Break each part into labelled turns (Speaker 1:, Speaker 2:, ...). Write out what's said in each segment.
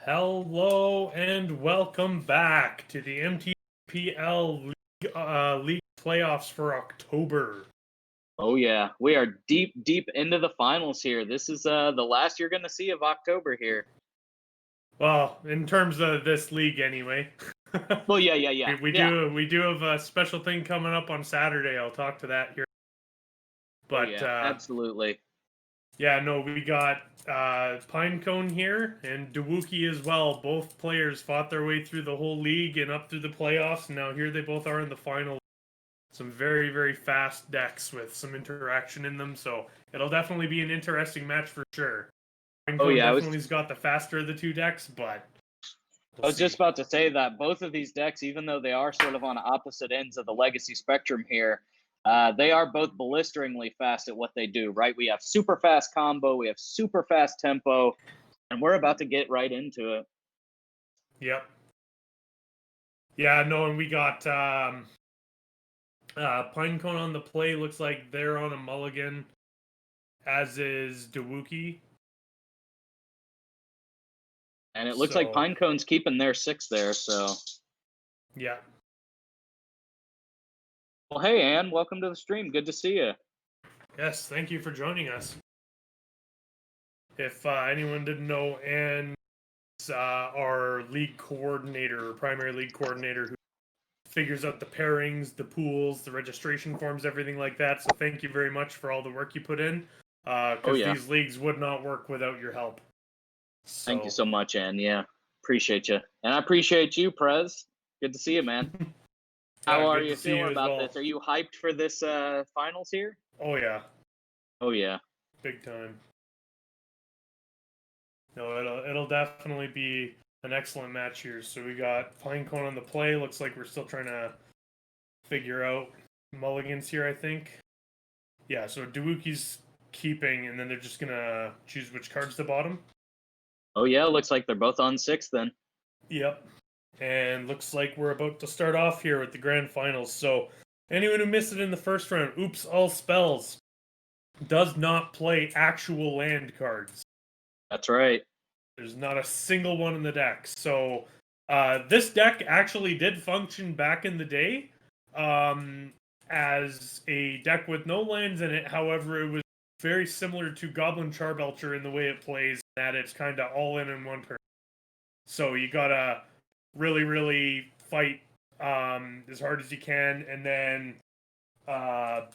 Speaker 1: Hello and welcome back to the MTGPL League playoffs for October.
Speaker 2: Oh yeah, we are deep into the finals here. This is the last you're going to see of October here.
Speaker 1: Well, in terms of this league, anyway.
Speaker 2: Well, yeah.
Speaker 1: We do have a special thing coming up on Saturday. I'll talk to that here. But
Speaker 2: absolutely.
Speaker 1: Yeah, no, we got Pinecone here and Dewookie as well. Both players fought their way through the whole league and up through the playoffs. And now here they both are in the final. Some very, very fast decks with some interaction in them. So it'll definitely be an interesting match for sure. Pinecone definitely's got the faster of the two decks, but
Speaker 2: I was just about to say that both of these decks, even though they are sort of on opposite ends of the legacy spectrum here, they are both blisteringly fast at what they do, right? We have super fast combo, we have super fast tempo, and we're about to get right into it.
Speaker 1: Yep. Yeah, no, and we got Pinecone on the play. Looks like they're on a mulligan, as is Dewookie.
Speaker 2: And it looks like Pinecone's keeping their 6 there, so.
Speaker 1: Yeah.
Speaker 2: Well, hey, Ann, welcome to the stream. Good to see you.
Speaker 1: Yes, thank you for joining us. If anyone didn't know, Ann is our league coordinator, primary league coordinator, who figures out the pairings, the pools, the registration forms, everything like that. So thank you very much for all the work you put in, because these leagues would not work without your help. So.
Speaker 2: Thank you so much, Ann. Yeah, appreciate you. And I appreciate you, Prez. Good to see you, man. How are you feeling about this? Are you hyped for this finals here?
Speaker 1: Oh, yeah.
Speaker 2: Oh, yeah.
Speaker 1: Big time. No, it'll definitely be an excellent match here. So we got Pinecone on the play. Looks like we're still trying to figure out mulligans here, I think. Yeah, so Dewookie's keeping, and then they're just going to choose which card's the bottom.
Speaker 2: Oh, yeah, looks like they're both on 6 then.
Speaker 1: Yep. And looks like we're about to start off here with the grand finals. So anyone who missed it in the first round, Oops All Spells does not play actual land cards.
Speaker 2: That's right.
Speaker 1: There's not a single one in the deck. So this deck actually did function back in the day as a deck with no lands in it. However, it was very similar to Goblin Charbelcher in the way it plays, that it's kind of all in one turn. So you gotta really, really fight as hard as you can, and then fight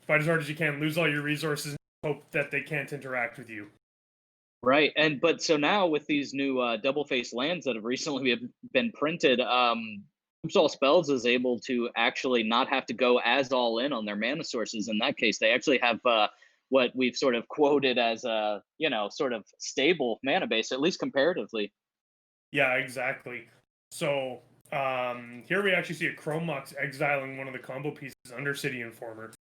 Speaker 1: as hard as you can, lose all your resources, and hope that they can't interact with you.
Speaker 2: Right, but so now with these new double-face lands that have recently been printed, Oops All Spells is able to actually not have to go as all in on their mana sources. In that case, they actually have what we've sort of quoted as a, sort of stable mana base, at least comparatively.
Speaker 1: Yeah, exactly. So here we actually see a Chrome Mox exiling one of the combo pieces, Undercity Informant.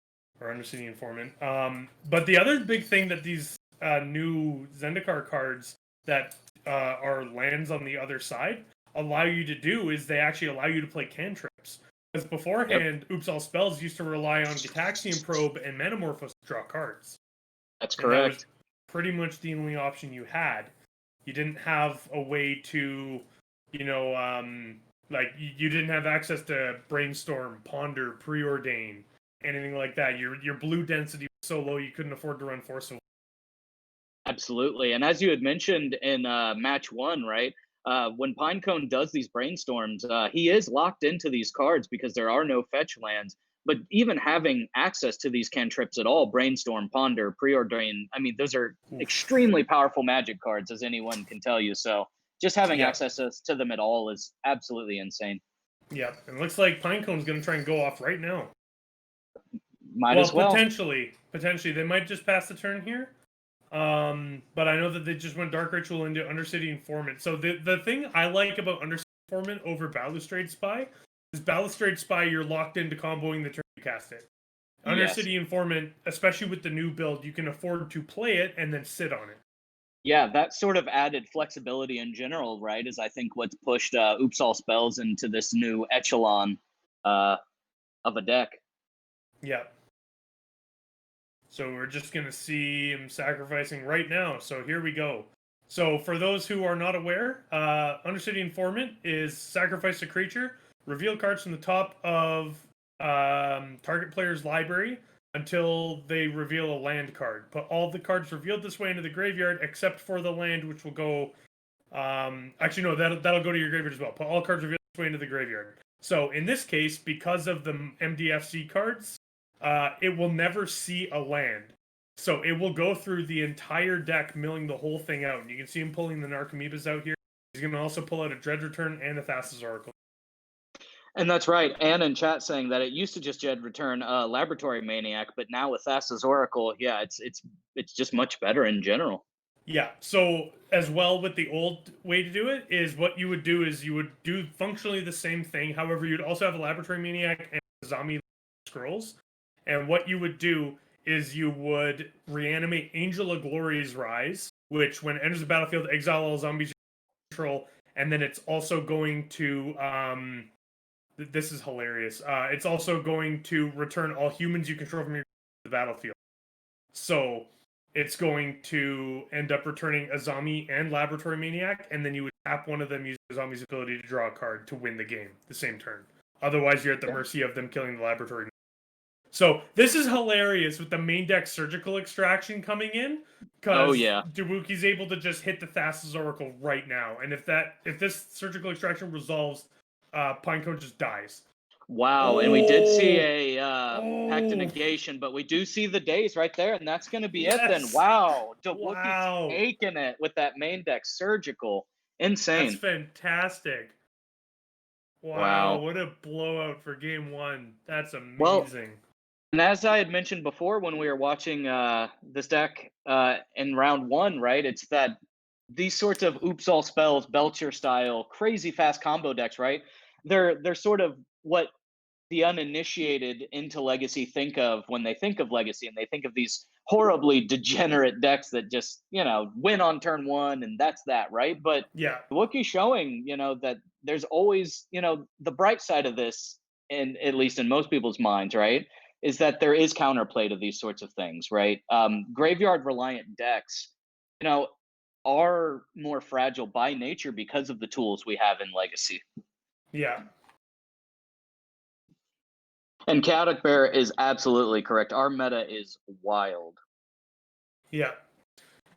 Speaker 1: But the other big thing that these new Zendikar cards that are lands on the other side allow you to do is they actually allow you to play cantrips. Because beforehand, Oops All Spells used to rely on Gitaxian Probe and Metamorphose to draw cards.
Speaker 2: That's correct.
Speaker 1: That was pretty much the only option you had. You didn't have a way to, you didn't have access to Brainstorm, Ponder, Preordain, anything like that. Your blue density was so low you couldn't afford to run Force of Will.
Speaker 2: Absolutely. And as you had mentioned in match 1, right, when Pinecone does these brainstorms, he is locked into these cards because there are no fetch lands. But even having access to these cantrips at all, Brainstorm, Ponder, Preordain, I mean, those are extremely powerful Magic cards, as anyone can tell you. So just having access to them at all is absolutely insane.
Speaker 1: Yeah, and it looks like Pinecone's going to try and go off right now.
Speaker 2: Might as well.
Speaker 1: Potentially. They might just pass the turn here. But I know that they just went Dark Ritual into Undercity Informant. So the thing I like about Undercity Informant over Balustrade Spy is Balustrade Spy, you're locked into comboing the turn you cast it. Undercity Informant, especially with the new build, you can afford to play it and then sit on it.
Speaker 2: Yeah, that sort of added flexibility in general, right, is I think what's pushed Oops All Spells into this new echelon of a deck.
Speaker 1: Yeah. So we're just going to see him sacrificing right now. So here we go. So for those who are not aware, Undercity Informant is sacrifice a creature, reveal cards from the top of target player's library until they reveal a land card. Put all the cards revealed this way into the graveyard except for the land, which will go... actually, no, that'll go to your graveyard as well. Put all cards revealed this way into the graveyard. So in this case, because of the MDFC cards, it will never see a land. So it will go through the entire deck, milling the whole thing out. And you can see him pulling the Narcomoebas out here. He's going to also pull out a Dread Return and a Thassa's Oracle.
Speaker 2: And that's right. Anne in chat saying that it used to just Dread Return Laboratory Maniac, but now with Thassa's Oracle, yeah, it's just much better in general.
Speaker 1: Yeah, so as well with the old way to do it is what you would do is you would do functionally the same thing. However, you'd also have a Laboratory Maniac and Zombie Scrolls. And what you would do is you would reanimate Angel of Glory's Rise, which when it enters the battlefield, exile all zombies you control, and then it's also going to this is hilarious. It's also going to return all humans you control from your battlefield. So it's going to end up returning a zombie and Laboratory Maniac, and then you would tap one of them using the zombie's ability to draw a card to win the game the same turn. Otherwise, you're at the mercy of them killing the Laboratory Maniac. So this is hilarious with the main deck Surgical Extraction coming in, because Dewuki's able to just hit the Thassa's Oracle right now, and if this Surgical Extraction resolves, Pinecone just dies.
Speaker 2: Wow, and we did see a Pact of Negation, but we do see the days right there, and that's going to be it then. Wow, Dewuki's taking it with that main deck Surgical. Insane.
Speaker 1: That's fantastic. Wow, what a blowout for game one. That's amazing.
Speaker 2: Well, and as I had mentioned before when we were watching this deck in round one, right, it's that these sorts of oops all spells, Belcher style, crazy fast combo decks, right? They're sort of what the uninitiated into Legacy think of when they think of Legacy, and they think of these horribly degenerate decks that just, win on turn one and that's that, right? But Wookie's showing, that there's always, the bright side of this, and at least in most people's minds, right, is that there is counterplay to these sorts of things, right? Graveyard reliant decks, are more fragile by nature because of the tools we have in Legacy.
Speaker 1: Yeah.
Speaker 2: And Chaotic Bear is absolutely correct. Our meta is wild.
Speaker 1: Yeah.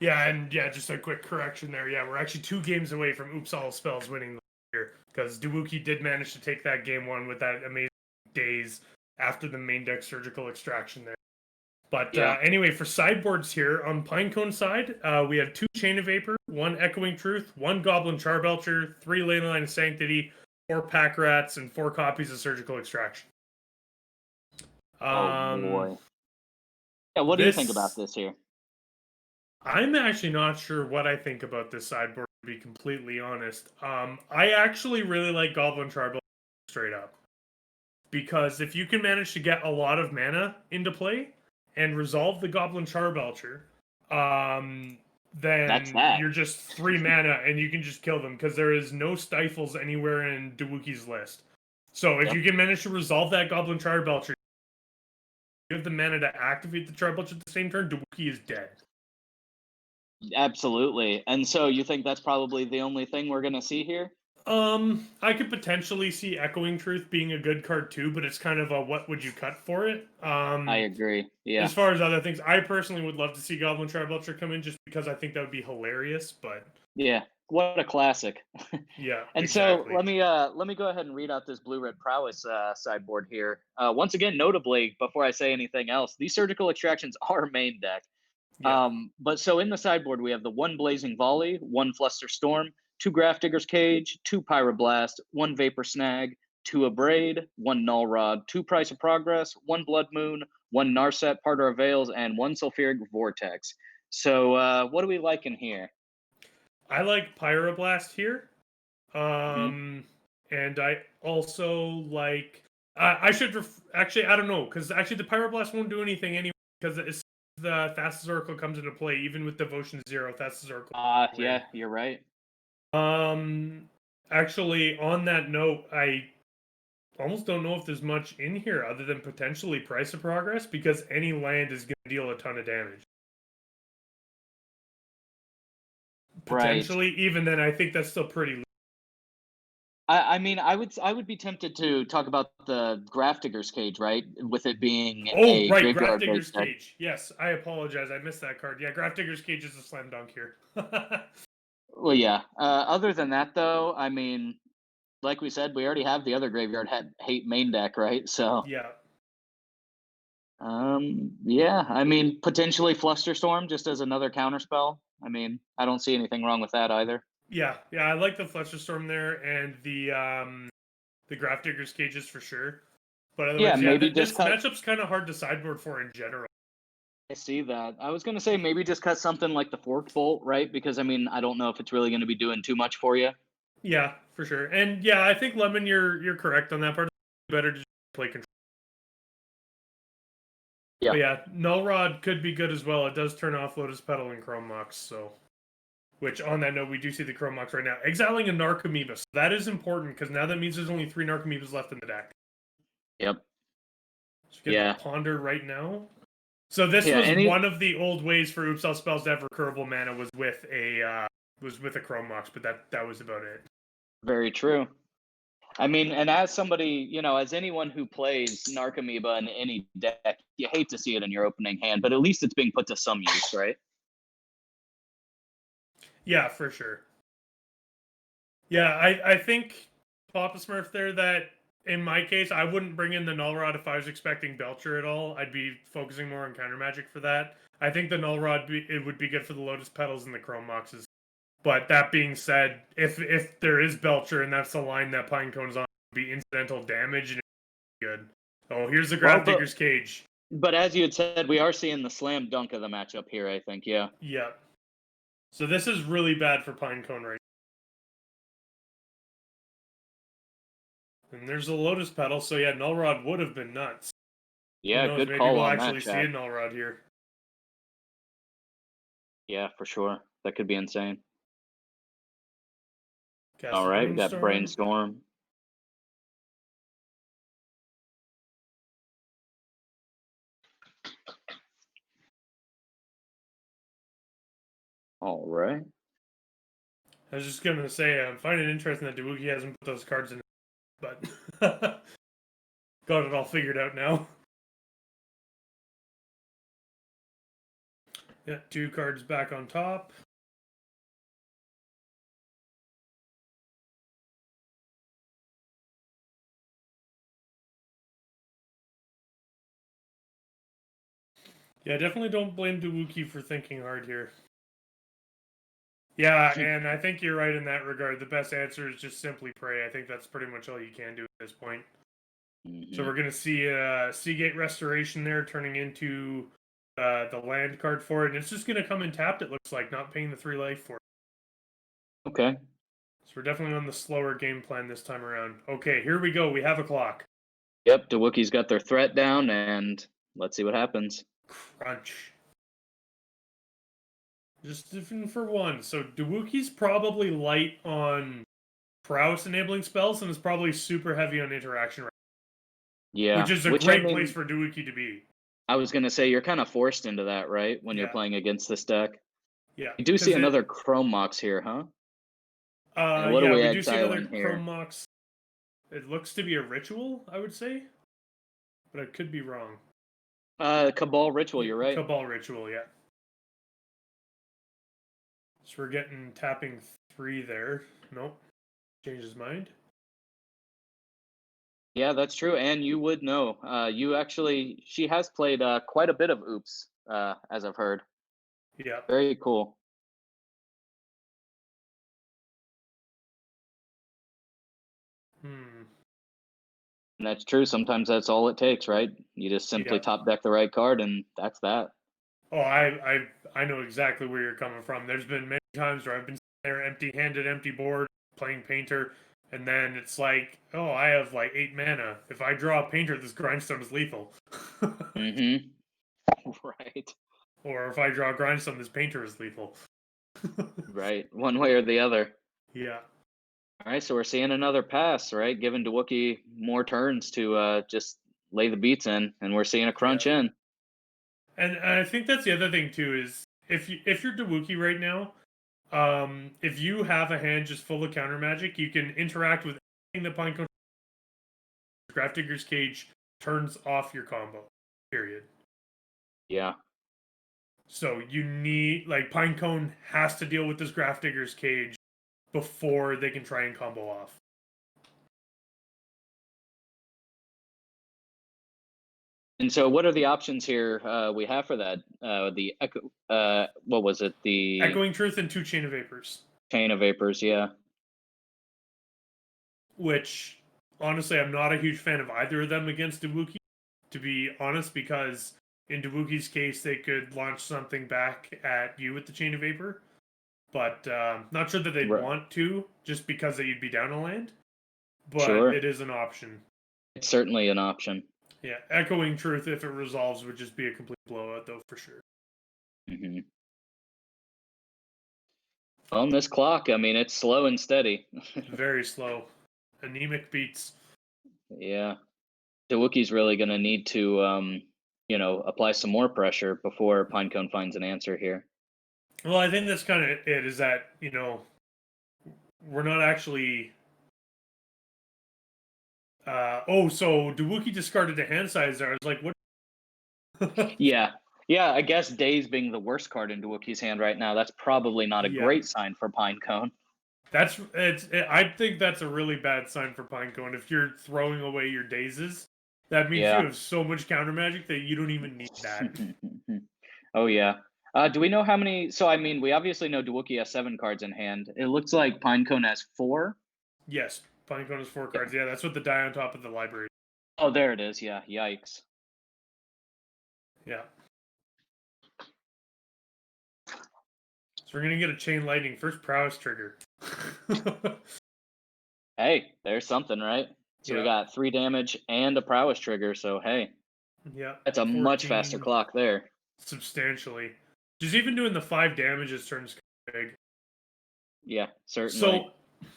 Speaker 1: Yeah, and just a quick correction there. Yeah, we're actually 2 games away from Oops All Spells winning here, because Dewuki did manage to take that game one with that amazing days after the main deck Surgical Extraction there. But anyway, for sideboards here, on Pinecone side, we have 2 Chain of Vapor, 1 Echoing Truth, 1 Goblin Charbelcher, 3 Leyline of Sanctity, 4 Pack Rats, and 4 copies of Surgical Extraction.
Speaker 2: Oh boy. Yeah, what do you think about this here?
Speaker 1: I'm actually not sure what I think about this sideboard, to be completely honest. I actually really like Goblin Charbelcher straight up. Because if you can manage to get a lot of mana into play and resolve the Goblin Charbelcher, then you're just 3 mana and you can just kill them, because there is no stifles anywhere in Dewuki's list. So if you can manage to resolve that Goblin Charbelcher, you have the mana to activate the Charbelcher at the same turn, Dewuki is dead.
Speaker 2: Absolutely. And so you think that's probably the only thing we're going to see here?
Speaker 1: I could potentially see Echoing Truth being a good card too, but it's kind of a what would you cut for it.
Speaker 2: I agree. Yeah.
Speaker 1: As far as other things, I personally would love to see Goblin Charbelcher come in, just because I think that would be hilarious. But
Speaker 2: yeah, what a classic.
Speaker 1: Yeah.
Speaker 2: And so let me go ahead and read out this Blue-Red Prowess sideboard here. Once again, notably, before I say anything else, these Surgical Extractions are main deck. Yeah. But so in the sideboard, we have the 1 Blazing Volley, 1 Fluster Storm, 2 Grafdigger's Cage, 2 Pyroblast, 1 Vapor Snag, 2 Abrade, 1 Null Rod, 2 Price of Progress, 1 Blood Moon, 1 Narset, Parter of Veils, and 1 Sulfuric Vortex. So what do we like in here?
Speaker 1: I like Pyroblast here. And I also like... I should... actually, I don't know, because actually the Pyroblast won't do anything anyway, because it's the Thassa's Oracle comes into play, even with Devotion 0, Thassa's Oracle.
Speaker 2: Yeah, you're right.
Speaker 1: Actually, on that note, I almost don't know if there's much in here other than potentially Price of Progress, because any land is going to deal a ton of damage.
Speaker 2: Right.
Speaker 1: Potentially, even then, I think that's still pretty.
Speaker 2: I mean, I would be tempted to talk about the Grafdigger's Cage, right? With it being
Speaker 1: Oh,
Speaker 2: a
Speaker 1: right,
Speaker 2: graveyard-based
Speaker 1: Grafdigger's
Speaker 2: deck.
Speaker 1: Cage. Yes, I apologize. I missed that card. Yeah, Grafdigger's Cage is a slam dunk here.
Speaker 2: Well, yeah. Other than that, though, I mean, like we said, we already have the other graveyard hate main deck, right? So,
Speaker 1: Yeah.
Speaker 2: yeah. I mean, potentially Flusterstorm just as another counterspell. I mean, I don't see anything wrong with that either.
Speaker 1: Yeah, I like the Flusterstorm there and the Grafdigger's Cages for sure. But
Speaker 2: Yeah,
Speaker 1: otherwise, yeah,
Speaker 2: maybe just
Speaker 1: this
Speaker 2: cut.
Speaker 1: matchup's kind of hard to sideboard for in general.
Speaker 2: I see that. I was gonna say maybe just cut something like the Forked Bolt, right? Because I mean, I don't know if it's really going to be doing too much for you.
Speaker 1: Yeah, for sure. And yeah, I think Lemon, you're correct on that part. Better to just play control.
Speaker 2: Yeah.
Speaker 1: But yeah, Null Rod could be good as well. It does turn off Lotus Petal and Chrome Mox, so. Which, on that note, we do see the Chrome Mox right now. Exiling a Narcomoeba. So that is important, because now that means there's only 3 Narcomoebas left in the deck.
Speaker 2: Yep.
Speaker 1: So get
Speaker 2: Yeah.
Speaker 1: the Ponder right now. So this
Speaker 2: Yeah,
Speaker 1: was one of the old ways for Oops All Spells to have recurable mana was with a Chrome Mox, but that was about it.
Speaker 2: Very true. I mean, and as somebody, as anyone who plays Narcomoeba in any deck, you hate to see it in your opening hand, but at least it's being put to some use, right?
Speaker 1: Yeah, for sure. Yeah, I think Papa Smurf there that in my case I wouldn't bring in the Null Rod if I was expecting Belcher at all. I'd be focusing more on counter magic for that. I think the Null Rod it would be good for the Lotus Petals and the Chrome Moxes. But that being said, if there is Belcher and that's the line that Pinecone's on, it would be incidental damage and it'd be good. Oh, here's the Grafdigger's Cage.
Speaker 2: But as you had said, we are seeing the slam dunk of the matchup here, I think, yeah.
Speaker 1: Yeah. So this is really bad for Pinecone right now. And there's a Lotus Petal, so yeah, Null Rod would have been nuts.
Speaker 2: Yeah,
Speaker 1: knows,
Speaker 2: good
Speaker 1: maybe
Speaker 2: call
Speaker 1: we'll
Speaker 2: on
Speaker 1: actually
Speaker 2: that,
Speaker 1: see
Speaker 2: Chad.
Speaker 1: a Null Rod here.
Speaker 2: Yeah, for sure. That could be insane.
Speaker 1: Cast
Speaker 2: All right, we got Brainstorm. All right.
Speaker 1: I was just gonna say, I'm finding it interesting that Dawuki hasn't put those cards in, but got it all figured out now. Yeah, 2 cards back on top. Yeah, definitely don't blame Dawuki for thinking hard here. Yeah, and I think you're right in that regard. The best answer is just simply pray. I think that's pretty much all you can do at this point.
Speaker 2: Mm-hmm.
Speaker 1: So we're going to see a Seagate Restoration there turning into the land card for it. And it's just going to come in tapped, it looks like, not paying the 3 life for it.
Speaker 2: Okay.
Speaker 1: So we're definitely on the slower game plan this time around. Okay, here we go. We have a clock.
Speaker 2: Yep, Dawuki's got their threat down, and let's see what happens.
Speaker 1: Crunch. Just for one. So Dawuki's probably light on prowess enabling spells and is probably super heavy on interaction.
Speaker 2: Yeah.
Speaker 1: Which is a great place for Dawuki to be.
Speaker 2: I was going to say, you're kind of forced into that, right? When you're playing against this deck.
Speaker 1: Yeah.
Speaker 2: You do see another Chrome Mox here, huh?
Speaker 1: And what we do see another Chrome Mox. It looks to be a ritual, I would say. But I could be wrong.
Speaker 2: Cabal Ritual, you're right.
Speaker 1: Cabal Ritual, yeah. So we're getting tapping 3 there. Nope. Changed his mind.
Speaker 2: Yeah, that's true. And you would know. She has played quite a bit of Oops, as I've heard.
Speaker 1: Yeah.
Speaker 2: Very cool. And that's true. Sometimes that's all it takes, right? You just simply top deck the right card, and that's that.
Speaker 1: Oh, I know exactly where you're coming from. There's been many times where I've been sitting there empty-handed, empty board, playing Painter, and then it's like, oh, I have like 8 mana. If I draw a Painter, this Grindstone is lethal.
Speaker 2: Mm-hmm. Right.
Speaker 1: Or if I draw a Grindstone, this Painter is lethal.
Speaker 2: Right. One way or the other.
Speaker 1: Yeah.
Speaker 2: All right, so we're seeing another pass, right? Giving Dawuki more turns to just lay the beats in, and we're seeing a crunch in.
Speaker 1: And I think that's the other thing too is if you're Dawuki right now, if you have a hand just full of counter magic, you can interact with anything that Pinecone Grafdigger's Cage turns off your combo. Period.
Speaker 2: Yeah.
Speaker 1: So you need like Pinecone has to deal with this Grafdigger's Cage before they can try and combo off.
Speaker 2: And so, what are the options here we have for that? The echo, what was it? The
Speaker 1: Echoing Truth and 2 Chain of Vapors.
Speaker 2: Chain of Vapors, yeah.
Speaker 1: Which, honestly, I'm not a huge fan of either of them against Dawuki, to be honest, because in Dawuki's case, they could launch something back at you with the Chain of Vapor. But not sure that they'd want to, just because that you'd be down a land. But
Speaker 2: Sure.
Speaker 1: it is an option.
Speaker 2: It's certainly an option.
Speaker 1: Yeah, Echoing Truth, if it resolves, would just be a complete blowout, though, for sure.
Speaker 2: Mm-hmm. On this clock, I mean, it's slow and steady.
Speaker 1: Very slow. Anemic beats.
Speaker 2: Yeah. Dawuki's really going to need to, apply some more pressure before Pinecone finds an answer here.
Speaker 1: Well, I think that's kind of it, is that, we're not actually... so Dawuki discarded the hand size there. I was like, what?
Speaker 2: Yeah, I guess Daze being the worst card in Dawuki's hand right now, that's probably not a great sign for Pinecone.
Speaker 1: I think that's a really bad sign for Pinecone. If you're throwing away your Dazes, that means you have so much counter magic that you don't even need that.
Speaker 2: Oh, yeah. Do we know how many? So, I mean, we obviously know Dawuki has 7 cards in hand. It looks like Pinecone has 4.
Speaker 1: Yes, Pinecone has 4 cards. Yeah, that's what the die on top of the library.
Speaker 2: Oh, there it is. Yeah, yikes.
Speaker 1: Yeah. So we're going to get a Chain Lightning. First Prowess trigger.
Speaker 2: Hey, there's something, right? So we got 3 damage and a Prowess trigger, so hey.
Speaker 1: Yeah.
Speaker 2: That's a much faster clock there.
Speaker 1: Substantially. Just even doing the 5 damage is turns big.
Speaker 2: Yeah, certainly.
Speaker 1: So,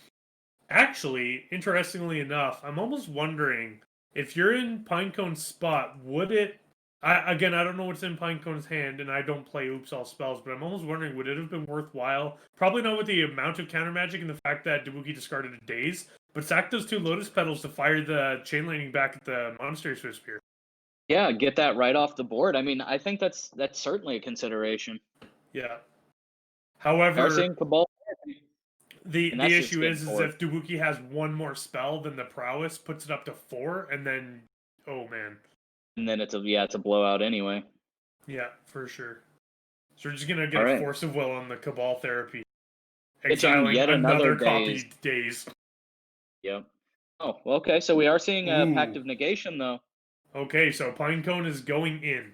Speaker 1: actually, interestingly enough, I'm almost wondering if you're in Pinecone's spot, would it... I don't know what's in Pinecone's hand, and I don't play Oops All Spells, but I'm almost wondering, would it have been worthwhile? Probably not with the amount of counter magic and the fact that Dawuki discarded a Daze, but sack those 2 Lotus Petals to fire the Chain Lightning back at the Monastery Swift Spear.
Speaker 2: Yeah, get that right off the board. I mean, I think that's certainly a consideration.
Speaker 1: Yeah. However,
Speaker 2: seeing Cabal,
Speaker 1: the issue is if Dawuki has 1 more spell, then the Prowess puts it up to 4, and then, oh man.
Speaker 2: And then it's a blowout anyway.
Speaker 1: Yeah, for sure. So we're just gonna get a Force of Will on the Cabal Therapy. Exiling
Speaker 2: yet another
Speaker 1: copy Daze.
Speaker 2: Yep. Oh, okay. So we are seeing a Pact of Negation, though.
Speaker 1: Okay, so Pinecone is going in.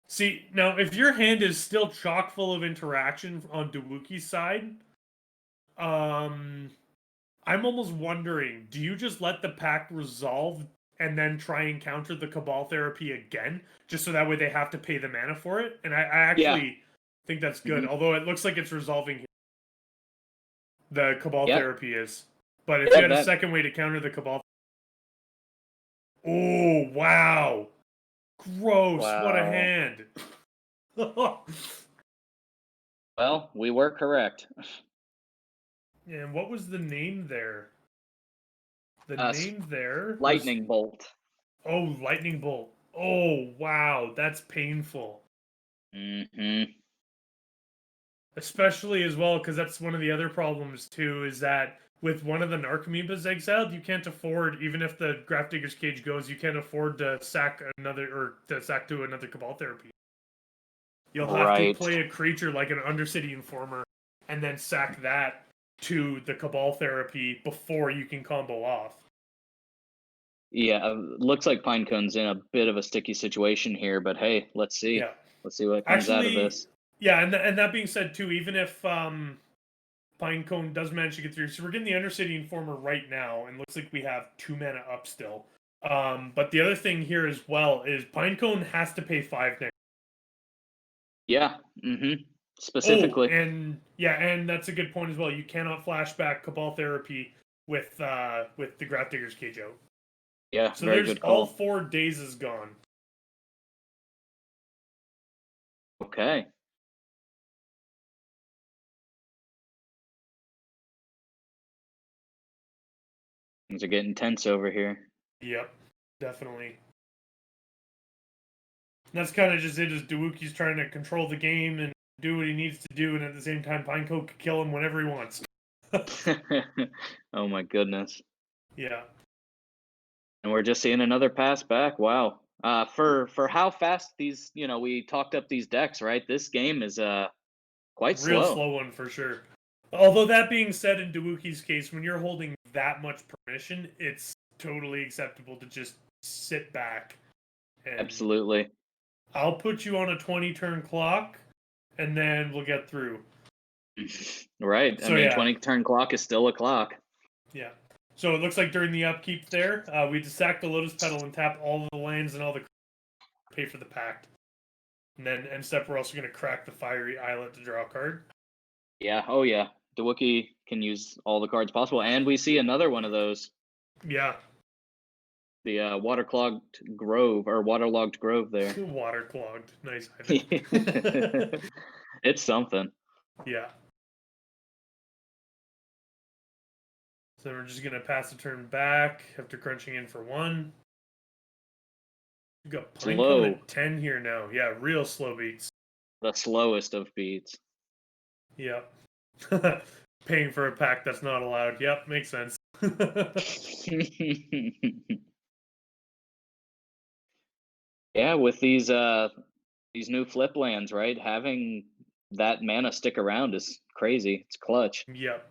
Speaker 1: See, now if your hand is still chock full of interaction on Dawuki's side, I'm almost wondering, do you just let the pact resolve and then try and counter the Cabal Therapy again, just so that way they have to pay the mana for it? And I actually think that's good, although it looks like it's resolving here. The Cabal Therapy is. But if you had a second way to counter the Cabal... Oh, wow! Gross, what a hand!
Speaker 2: Well, we were correct.
Speaker 1: And what was the name there? The name there?
Speaker 2: Lightning Bolt.
Speaker 1: Oh, Lightning Bolt. Oh, wow, that's painful.
Speaker 2: Mm-hmm.
Speaker 1: Especially as well, because that's one of the other problems, too, is that with one of the Narcomoebas exiled, you can't afford, even if the Grafdigger's Cage goes, you can't afford to sack to another Cabal Therapy. You'll have to play a creature like an Undercity Informer, and then sack that to the Cabal Therapy before you can combo off.
Speaker 2: Yeah, looks like Pinecone's in a bit of a sticky situation here, but hey, let's see. Yeah. Let's see what comes out of this.
Speaker 1: Yeah, and that being said, too, even if Pinecone does manage to get through, so we're getting the Undercity Informer right now, and looks like we have 2 mana up still. But the other thing here as well is Pinecone has to pay 5 next.
Speaker 2: Yeah, specifically.
Speaker 1: Oh, and that's a good point as well. You cannot flashback Cabal Therapy with the Grafdigger's Cage out.
Speaker 2: Yeah,
Speaker 1: So
Speaker 2: very
Speaker 1: there's
Speaker 2: good
Speaker 1: all
Speaker 2: call.
Speaker 1: 4 days is gone.
Speaker 2: Okay. Things are getting tense over here.
Speaker 1: Yep, definitely. And that's kind of just it. Is Dawuki's trying to control the game and do what he needs to do, and at the same time, Pineco could kill him whenever he wants.
Speaker 2: Oh my goodness.
Speaker 1: Yeah.
Speaker 2: And we're just seeing another pass back. Wow. For how fast these, we talked up these decks, right? This game is quite
Speaker 1: Real
Speaker 2: slow.
Speaker 1: slow one for sure. Although that being said, in Dawuki's case, when you're holding that much permission, it's totally acceptable to just sit back and
Speaker 2: Absolutely.
Speaker 1: I'll put you on a 20-turn clock, and then we'll get through.
Speaker 2: Right. I
Speaker 1: So
Speaker 2: mean,
Speaker 1: yeah,
Speaker 2: 20-turn clock is still a clock.
Speaker 1: yeah. So it looks like during the upkeep there, we just sack the Lotus Petal and tap all the lands and all the pay for the pact. And then end step, we're also going to crack the Fiery Islet to draw a card.
Speaker 2: Yeah. Oh yeah. Dawuki can use all the cards possible, and we see another one of those.
Speaker 1: Yeah.
Speaker 2: The waterlogged grove there.
Speaker 1: Waterclogged. Nice, Ivan.
Speaker 2: It's something.
Speaker 1: Yeah. So we're just going to pass the turn back after crunching in for 1. We've got Pinecone
Speaker 2: Slow.
Speaker 1: at 10 here now. Yeah, real slow beats.
Speaker 2: The slowest of beats.
Speaker 1: Yep. Paying for a pack that's not allowed. Yep, makes sense.
Speaker 2: Yeah, with these new flip lands, right? Having that mana stick around is crazy. It's clutch.
Speaker 1: Yep.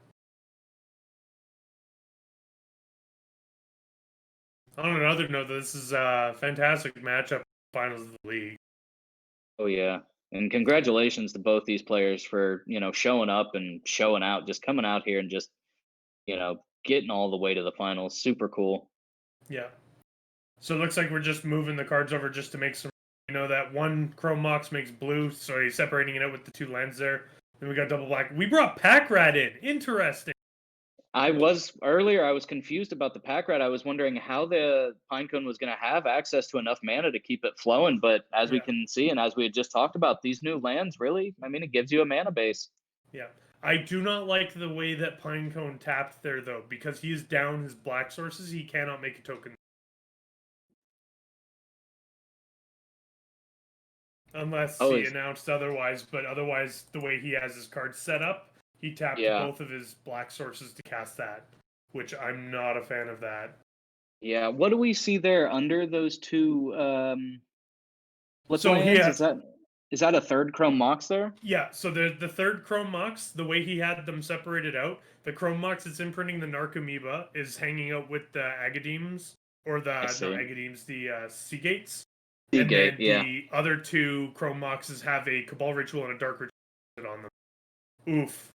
Speaker 1: On another note, this is a fantastic matchup finals of the league.
Speaker 2: Oh yeah. And congratulations to both these players for, showing up and showing out, just coming out here and just, getting all the way to the finals. Super cool.
Speaker 1: Yeah. So it looks like we're just moving the cards over just to make some. That one Chrome Mox makes blue, so he's separating it out with the 2 lands there. Then we got double black. We brought Pack Rat in. Interesting.
Speaker 2: I was confused about the pack rat. I was wondering how the Pinecone was going to have access to enough mana to keep it flowing. But as we
Speaker 1: Yeah.
Speaker 2: can see, and as we had just talked about, these new lands really, I mean, it gives you a mana base.
Speaker 1: Yeah. I do not like the way that Pinecone tapped there, though, because he is down his black sources. He cannot make a token. Unless
Speaker 2: Oh,
Speaker 1: he announced otherwise, but otherwise, the way he has his cards set up, he tapped
Speaker 2: yeah,
Speaker 1: both of his black sources to cast that, which I'm not a fan of that.
Speaker 2: yeah. What do we see there under those two flip
Speaker 1: So he
Speaker 2: lands?
Speaker 1: had,
Speaker 2: Is that a third Chrome Mox there?
Speaker 1: yeah, so the third Chrome Mox, the way he had them separated out, the Chrome Mox that's imprinting the Narcomoeba is hanging out with the Agademes, or the,
Speaker 2: I
Speaker 1: not
Speaker 2: see.
Speaker 1: Agademes, the Seagates. And
Speaker 2: Seagate,
Speaker 1: then
Speaker 2: yeah.
Speaker 1: the other 2 Chrome Moxes have a Cabal Ritual and a Dark Ritual on them. Oof.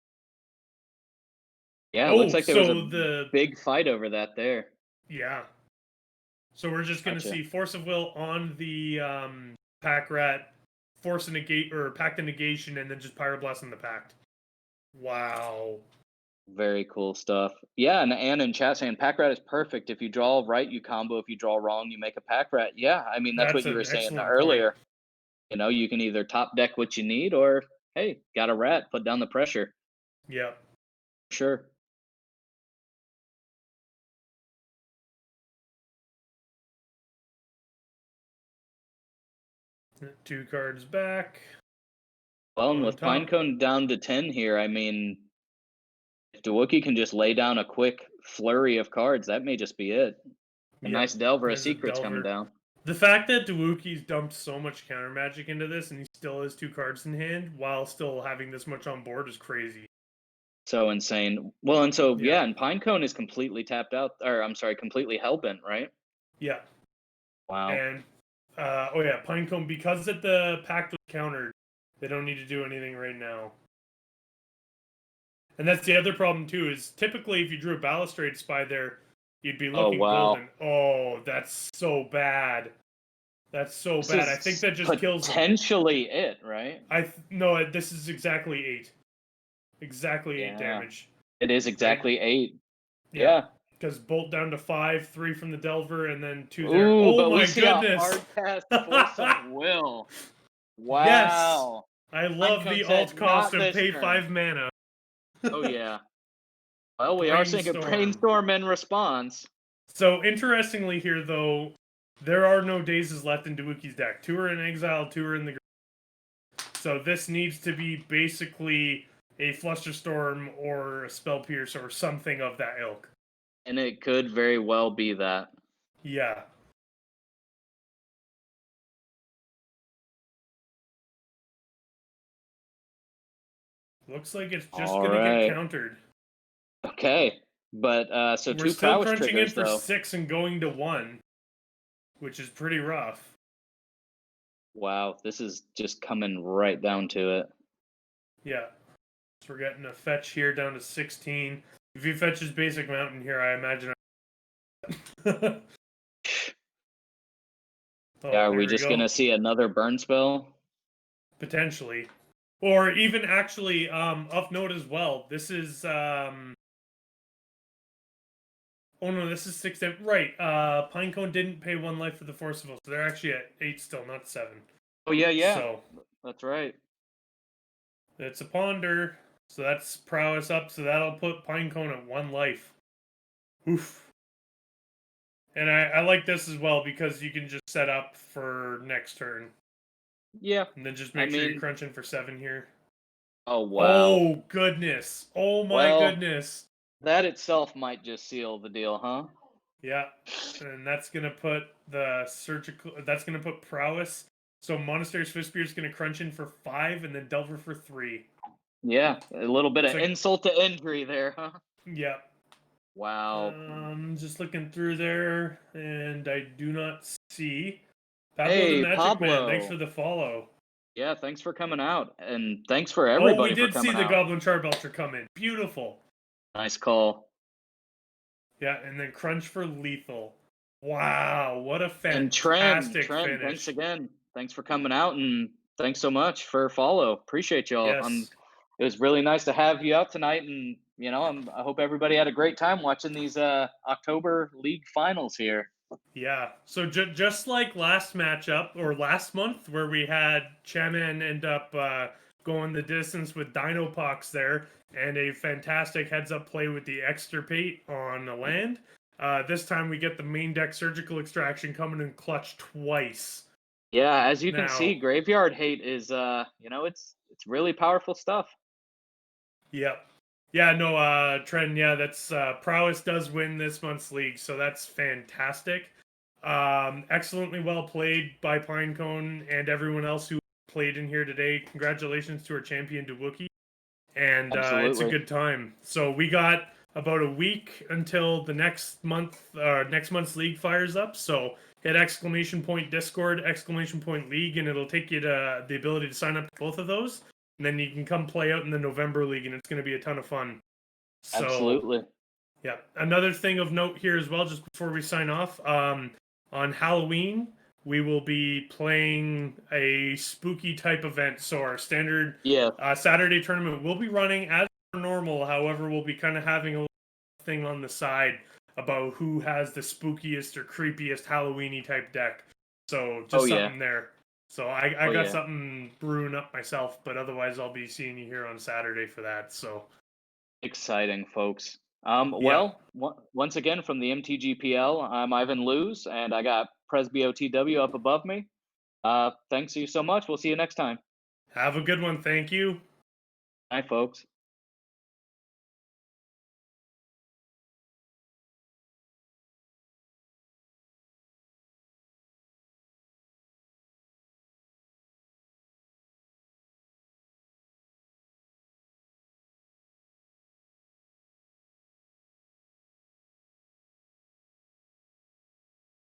Speaker 2: Yeah, it looks
Speaker 1: Oh,
Speaker 2: like there was
Speaker 1: so
Speaker 2: a
Speaker 1: the
Speaker 2: big fight over that there.
Speaker 1: yeah. So we're just gonna
Speaker 2: Gotcha.
Speaker 1: see Force of Will on the Pack Rat, Force a Negate or Pact a Negation, and then just Pyroblast on the Pact. Wow.
Speaker 2: Very cool stuff. Yeah, and in chat saying pack rat is perfect. If you draw right, you combo. If you draw wrong, you make a pack rat. Yeah, I mean that's what
Speaker 1: That's
Speaker 2: you were
Speaker 1: an
Speaker 2: saying
Speaker 1: excellent point.
Speaker 2: earlier. You can either top deck what you need, or hey, got a rat, put down the pressure.
Speaker 1: Yep.
Speaker 2: Sure.
Speaker 1: 2 cards back.
Speaker 2: Well, and
Speaker 1: On
Speaker 2: with
Speaker 1: top.
Speaker 2: Pinecone down to 10 here, I mean, if Dawuki can just lay down a quick flurry of cards, that may just be it. A
Speaker 1: Yep.
Speaker 2: nice Delver of
Speaker 1: There's a
Speaker 2: Secrets coming
Speaker 1: Delver.
Speaker 2: down.
Speaker 1: The fact that Dawuki's dumped so much counter magic into this and he still has 2 cards in hand while still having this much on board is crazy.
Speaker 2: So insane. Well, and so
Speaker 1: Yeah.
Speaker 2: yeah, and Pinecone is completely tapped out, or I'm sorry, completely hellbent, right?
Speaker 1: Yeah.
Speaker 2: Wow.
Speaker 1: And oh yeah, Pinecone, because that the pact was countered, they don't need to do anything right now. And that's the other problem too, is typically if you drew a Balustrade Spy there, you'd be
Speaker 2: Oh
Speaker 1: looking
Speaker 2: wow.
Speaker 1: golden. Oh, that's so bad. That's so
Speaker 2: This
Speaker 1: bad. I think
Speaker 2: is
Speaker 1: that just kills them.
Speaker 2: potentially it, right?
Speaker 1: No, this is exactly 8. Exactly 8
Speaker 2: Yeah.
Speaker 1: damage.
Speaker 2: It is
Speaker 1: Right?
Speaker 2: exactly 8.
Speaker 1: Yeah.
Speaker 2: Yeah.
Speaker 1: Because bolt down to 5, 3 from the Delver, and then 2 there.
Speaker 2: Ooh,
Speaker 1: Oh
Speaker 2: but
Speaker 1: my
Speaker 2: we see
Speaker 1: goodness!
Speaker 2: a hard cast Force of Will.
Speaker 1: Yes!
Speaker 2: Wow.
Speaker 1: I love the
Speaker 2: Pinecone
Speaker 1: alt
Speaker 2: said,
Speaker 1: cost
Speaker 2: "Not
Speaker 1: of
Speaker 2: this
Speaker 1: pay
Speaker 2: turn."
Speaker 1: 5 mana.
Speaker 2: Oh yeah. Well, we are seeing a brainstorm in response.
Speaker 1: So interestingly here, though, there are no dazes left in Dawuki's deck. 2 are in exile, 2 are in the grave. So this needs to be basically a Flusterstorm or a Spell Pierce or something of that ilk.
Speaker 2: And it could very well be that.
Speaker 1: Yeah. Looks like it's just going to get countered.
Speaker 2: Okay. But so
Speaker 1: We're
Speaker 2: 2
Speaker 1: still
Speaker 2: prowess
Speaker 1: crunching
Speaker 2: triggers,
Speaker 1: in for
Speaker 2: though.
Speaker 1: 6 and going to 1, which is pretty rough.
Speaker 2: Wow, this is just coming right down to it.
Speaker 1: Yeah. So we're getting a fetch here down to 16. If he fetches basic mountain here, I imagine. Oh,
Speaker 2: Yeah, are we
Speaker 1: there
Speaker 2: just
Speaker 1: go.
Speaker 2: gonna see another burn spell?
Speaker 1: Potentially. Or even actually, of note as well, this is oh no, this is 6 right. Pinecone didn't pay 1 life for the Forcible, so they're actually at 8 still, not 7.
Speaker 2: Oh yeah.
Speaker 1: So
Speaker 2: That's right.
Speaker 1: it's a ponder. So that's prowess up, so that'll put Pinecone at 1 life. Oof. And I like this as well because you can just set up for next turn.
Speaker 2: Yeah.
Speaker 1: And then just make sure you're crunching for 7 here.
Speaker 2: Oh wow.
Speaker 1: Oh goodness. Oh my goodness.
Speaker 2: That itself might just seal the deal, huh?
Speaker 1: Yeah. And that's gonna put the surgical that's gonna put prowess. So Monastery Swiftspear is gonna crunch in for 5 and then Delver for 3.
Speaker 2: Yeah. A little bit of insult to injury there, huh?
Speaker 1: Yeah.
Speaker 2: Wow.
Speaker 1: Just looking through there, and I do not see Pablo
Speaker 2: Hey,
Speaker 1: the Magic
Speaker 2: Pablo.
Speaker 1: Man. Thanks for the follow.
Speaker 2: Yeah, thanks for coming out, and thanks for everybody for coming out.
Speaker 1: Oh, we did see the Goblin Charbelcher come in. Beautiful.
Speaker 2: Nice call.
Speaker 1: Yeah, and then crunch for lethal. Wow, what a
Speaker 2: Trent,
Speaker 1: fantastic finish.
Speaker 2: thanks again. Thanks for coming out, and thanks so much for follow. Appreciate y'all.
Speaker 1: Yes.
Speaker 2: It was really nice to have you out tonight, and I hope everybody had a great time watching these October League finals here.
Speaker 1: Yeah, so just like last matchup, or last month, where we had Chaman end up going the distance with Dinopox there, and a fantastic heads-up play with the Extirpate on the land. This time we get the main deck Surgical Extraction coming in clutch twice.
Speaker 2: Yeah, as you can see, Graveyard Hate is, it's really powerful stuff.
Speaker 1: Yep. Yeah, no, Tren, yeah, that's, Prowess does win this month's league, so that's fantastic. Excellently well played by Pinecone and everyone else who played in here today. Congratulations to our champion Dawuki, and it's a good time. So we got about a week until the next month's league fires up. So hit !Discord, !League, and it'll take you to the ability to sign up to both of those, and then you can come play out in the November league, and it's going to be a ton of fun. So,
Speaker 2: absolutely.
Speaker 1: Yeah. Another thing of note here as well, just before we sign off, on Halloween, we will be playing a spooky type event. So our standard Saturday tournament will be running as normal. However, we'll be kind of having a little thing on the side about who has the spookiest or creepiest Halloween-y type deck. So just something there. So I got something brewing up myself, but otherwise I'll be seeing you here on Saturday for that. So
Speaker 2: exciting, folks. Well, once again from the MTGPL, I'm Ivan Luz, and I got PresbyOTW up above me. Thanks you so much. We'll see you next time.
Speaker 1: Have a good one. Thank you.
Speaker 2: Bye, folks.